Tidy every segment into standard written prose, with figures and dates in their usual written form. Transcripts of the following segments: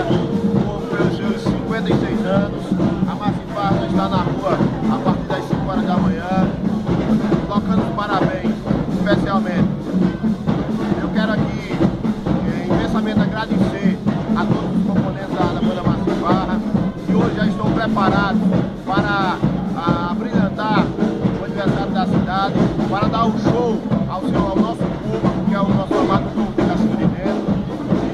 dia, pelos seus 56 anos. A Massy está na rua a partir das 5 horas da manhã, colocando os parabéns, especialmente. Eu quero aqui imensamente agradecer a todos os componentes da banda Massy, que hoje já estão preparados para brilhantar o aniversário da cidade, para dar um show ao nosso público, que é o nosso amado público da cidade de dentro.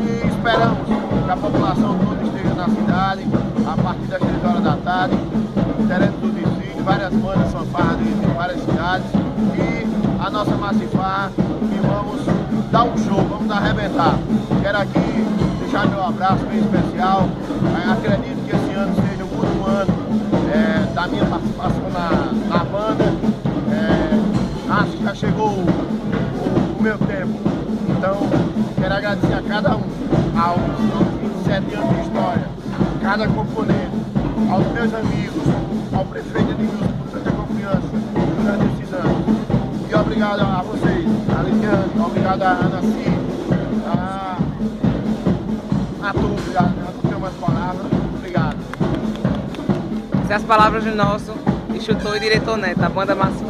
E esperamos que a população toda esteja na cidade a partir das 3 horas da tarde. Teremos o desfile, várias bandas fanfarras de várias cidades e a nossa Massy, que vamos dar um show, vamos arrebentar. Quero aqui deixar meu abraço bem especial. Acredito que esse ano seja o último ano da minha participação na banda. Acho que já chegou o meu tempo. Então, quero agradecer a cada um, aos 27 anos de história, cada componente, aos meus amigos, ao prefeito Edmilson por tanta confiança durante esses anos. E obrigado a vocês, a Liliane, obrigado a Anaci, a todos, não tenho mais palavras. Obrigado. Essas palavras do nosso instrutor e diretor Neto, da banda Massy.